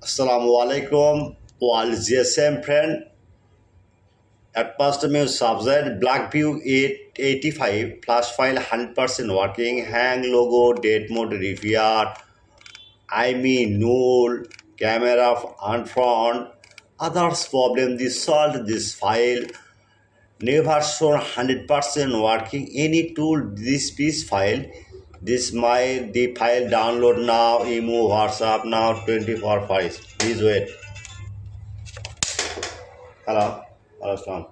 Assalamualaikum. While GSM friend at first new subject Blackview 885 flash file 100% working, hang logo, date mode repair, I mean null, camera on front, others problem this solved this file, never shown 100% working, any tool this piece file, this my the file download now, email, WhatsApp now 24 files. Please wait. Hello, hello, Slam.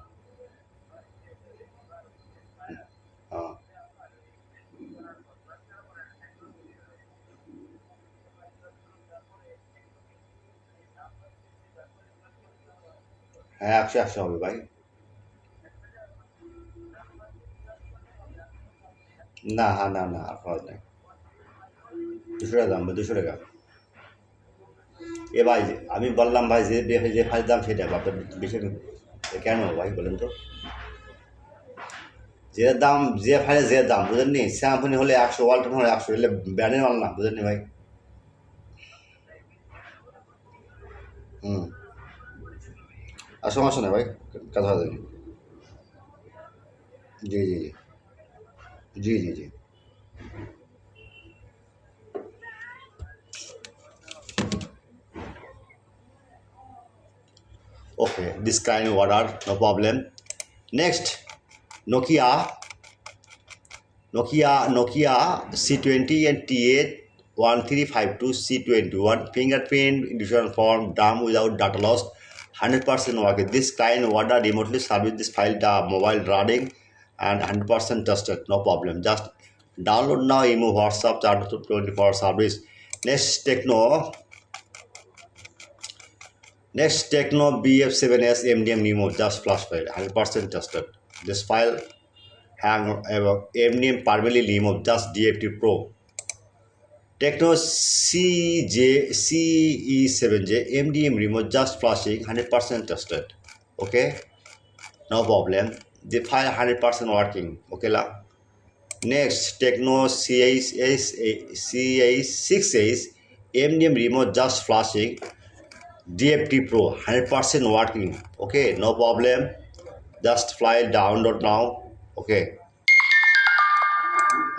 হ্যাঁ 100 হবে ভাই। না হ্যাঁ না না আর খরচ নেই, 200 টাকা দাম, 200 টাকা। এ ভাই আমি বললাম ভাই যে যে ফাইল দাম সেটা আপনার বেশি কেন ভাই বলেন তো? যে দাম যে ফাইলে যে দাম বুঝেননি, স্যামসুনি হলে 100, ওয়ালটন হলে 100, এলে ব্র্যান্ডের মাল না, বুঝেননি ভাই? হুম, আর সমস্যা নেই ভাই, কথা হবে। জি জি জি জি জি জি okay, this kind of order, no problem. Next, Nokia C20 and T8 1352 C21 fingerprint individual form DRAM without data loss, 100% working. This kind of order remotely service this file mobile running and 100% trusted, no problem. Just download now, email, WhatsApp, charge to 24 service. Next TECNO BF7S MDM remote, just flash file, 100% trusted. This file hang MDM permanently remove, just DFT Pro. TECNO CE7j MDM remote, just flashing, 100% trusted. Okay, no problem. The file 100% working. Okay la. Next TECNO CA6H MDM remote, just flashing, DFT Pro, 100% working. Okay, no problem. Just file download now. Okay,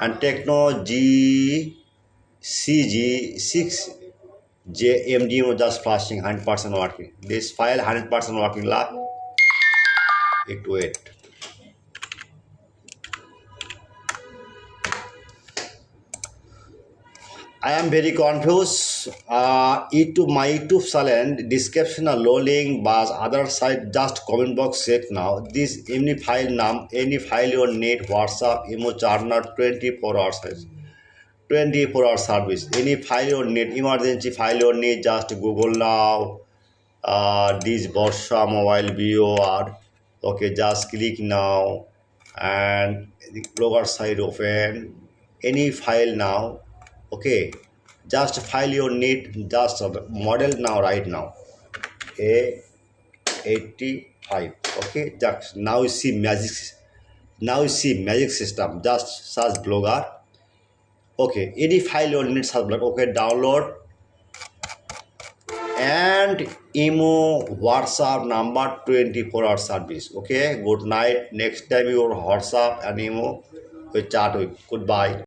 and TECNO GCG6J MDM just flashing, 100% working. This file 100% working la. It wait. I am very confused. My YouTube channel description a low link, but other side just comment box check now. This any file name, any file you need, WhatsApp, emo charger 24 hours, 24 hour service. Any file you need, emergency file you need, just Google now. This Borsha mobile BOR. Okay, just click now and the lower side open any file now. Okay, just file you need, just model now, right now A85. okay, just now you see magic, system, just search blogger. Okay, any file you need, search blogger. Okay, download and emo WhatsApp number 24 hour service. Okay, good night. Next time your WhatsApp and emo we chat with. Goodbye.